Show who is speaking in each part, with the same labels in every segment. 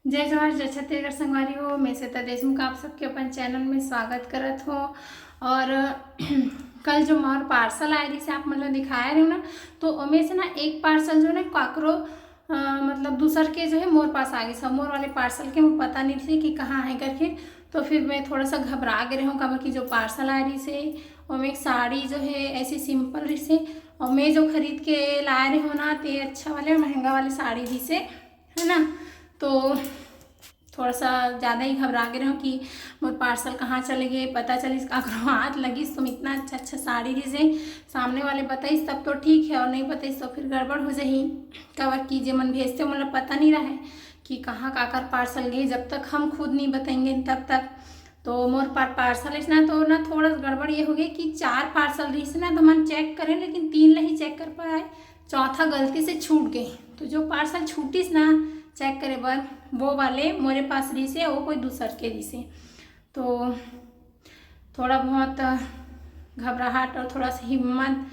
Speaker 1: जय जवाहर जय छत्तीसगढ़ संगवारी हो। मैं श्वेता देशमुख आप सबके अपन चैनल में स्वागत करत हो। और कल जो मोर पार्सल आए रही से आप मतलब दिखाया रहे हो ना, तो उनमें से ना एक पार्सल जो ना काकरो मतलब दूसर के जो है मोर पास आ गई। सब मोर वाले पार्सल के मुझे पता नहीं थी कि कहाँ है करके, तो फिर मैं थोड़ा सा घबरा गए हूँ कब कि जो पार्सल आ रही से और एक साड़ी जो है ऐसी सिंपल रही से, और मैं जो खरीद के ला रही हूँ ना ते अच्छा वाले महंगा वाले साड़ी रही से, है ना। तो थोड़ा सा ज़्यादा ही घबरा गए रहो कि मोर पार्सल कहाँ चले गए, पता चलिस काकरो हाथ लगिस। तुम इतना अच्छा अच्छा साड़ी रही सामने वाले बताइस तब तो ठीक है, और नहीं बताइस तो फिर गड़बड़ हो जाही। कवर कीजिए मन भेजते मतलब पता नहीं रहे कि कहाँ काकर पार्सल गए, जब तक हम खुद नहीं बताएंगे तब तक। तो मोर पार्सल इतना तो ना थोड़ा गड़बड़ ये हो गई कि 4 पार्सल रही से ना, तो मन चेक करें लेकिन 3 नहीं चेक कर पाए, चौथा गलती से छूट गई। तो जो पार्सल छूटिस ना चेक करे बर, वो वाले मोरे पास रही से, वो कोई दूसर के रही से। तो थोड़ा बहुत घबराहट और थोड़ा सा हिम्मत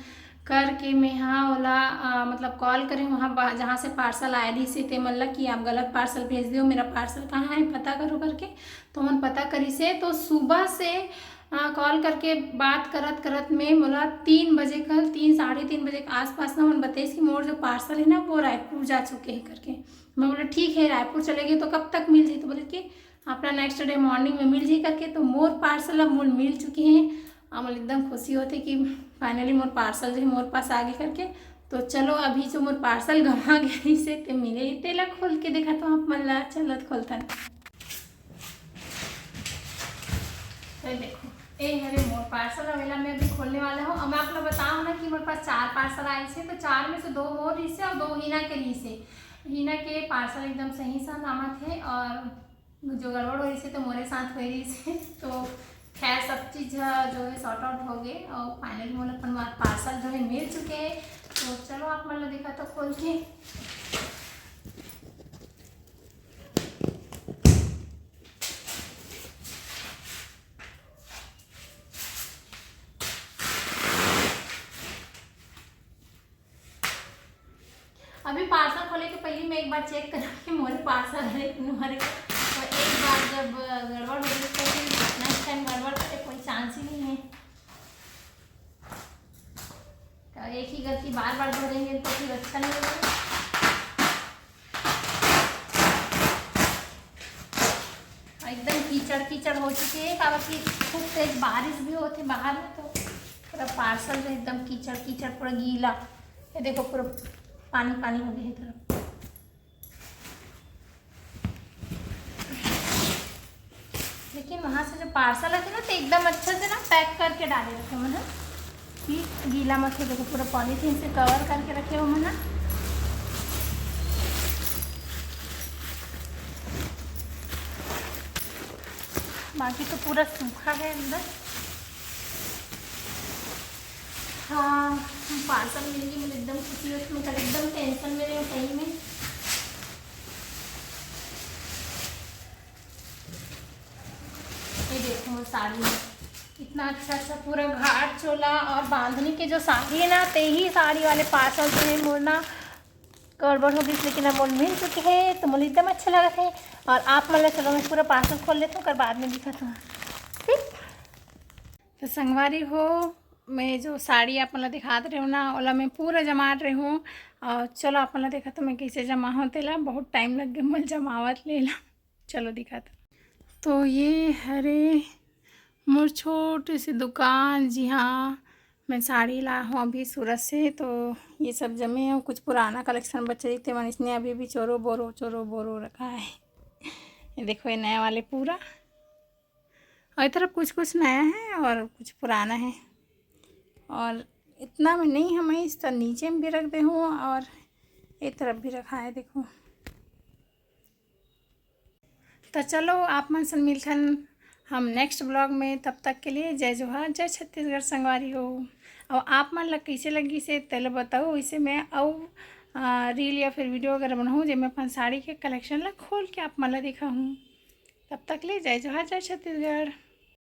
Speaker 1: करके मैं हाँ ओला मतलब कॉल करें वहाँ जहाँ से पार्सल आए रही से, ते मतलब कि आप गलत पार्सल भेज दो, मेरा पार्सल कहाँ है पता करो करके। तो मन पता करी से, तो सुबह से कॉल करके बात करत करत में बोला 3 बजे, कल 3 साढ़े 3 बजे के आसपास ना मन बताइस कि मोर जो पार्सल है ना वो रायपुर जा चुके हैं करके। मैं बोला ठीक है रायपुर चले गए तो कब तक मिल जाए, तो बोले कि अपना नेक्स्ट डे मॉर्निंग में मिल जाए करके। तो मोर पार्सल अब मोर मिल चुके हैं। अब एकदम खुशी होती कि फाइनली मोर पार्सल जो है मोर पास आ गए करके। तो चलो अभी जो मोर पार्सल गंवा गई से ते मिले तेला खोल के देखा, तो आप मन ला चलत खोलता तो देखो ए हरे मोर पार्सल अवेला मैं अभी खोलने वाला हूँ। अब मैं आप लोग बताऊँ ना कि मेरे पास 4 पार्सल आए थे, तो 4 में से 2 मोर रही से और 2 हीना के रही से। हीना के पार्सल एकदम सही सलामत है, और जो गड़बड़ हो रही से तो मोरे साथ हो रही से। तो खैर सब चीज़ जो है सॉर्ट आउट हो गए और फाइनली मोर अपन पार्सल जो है मिल चुके हैं। तो चलो आप मतलब देखा तो खोल के। अभी पार्सल खोले के पहले मैं एक बार चेक करूँ कि मोरे पार्सल है कि हमारे, तो एक बार जब गड़बड़ हो गई तो फिर नेक्स्ट टाइम गड़बड़ करे कोई चांस ही नहीं है। तो एक ही गलती बार बार दोहराएंगे तो फिर अच्छा नहीं लगेगा। एकदम कीचड़ कीचड़ हो चुकी है, काफ़ी खूब तेज बारिश भी होती बाहर में, तो पूरा पार्सल जो एकदम कीचड़ कीचड़ पूरा गीला। ये देखो पूरा पानी पानी हो गया है तरफ। लेकिन वहाँ से जो पार्सल है ना तो एकदम अच्छे से ना पैक करके डाले रखे हो ना, कि गीला मत हो। देखो पूरा पॉलीथीन से कवर करके रखे हो ना। बाकी तो पूरा सूखा है अंदर। हाँ पार्सल मिल गई, मुझे एकदम खुशी है। उसमें कल एकदम टेंशन में रही कहीं में। ये देखो साड़ी में इतना अच्छा अच्छा पूरा घाट चोला और बांधने के जो साड़ी है ना, ते ही साड़ी वाले पार्सल जो है मोड़ना गड़बड़ हो गई, लेकिन अब मोल मिल चुके हैं तो मुझे एकदम अच्छा लगा थे। और आप मतलब चलो मैं पूरा पार्सल खोल लेता हूँ, कर बाद में दिखाता हूँ ठीक। तो संगवारी हो, मैं जो साड़ी आप मतलब दिखा रहे हो ना ओला मैं पूरा जमा रही हूँ। और चलो आप मतलब देखा तो मैं कैसे जमा होते ला, बहुत टाइम लग गया मल जमावत ले ला। चलो दिखाता। तो ये हरे मोर छोटी सी दुकान, जी हाँ मैं साड़ी ला हूँ अभी सूरत से। तो ये सब जमे हैं, कुछ पुराना कलेक्शन बचे थे मन, इसने अभी भी चोरो बोरो रखा है। ये देखो ये नया वाले पूरा, और इस तरफ कुछ कुछ नया है और कुछ पुराना है। और इतना में नहीं, हमें इस तरह नीचे में भी रख दे हूँ और एक तरफ भी रखा है देखो। तो चलो आप मन से मिलखन हम नेक्स्ट ब्लॉग में, तब तक के लिए जय जोहार जय छत्तीसगढ़ संगवारी हो। और आप मन लग कैसे लगी से तेल बताओ, इसे मैं और रील या फिर वीडियो अगर बनाऊँ जब मैं अपन साड़ी के कलेक्शन ला खोल के आप मन ला दिखा हूँ। तब तक ले जय जोहार जय छत्तीसगढ़।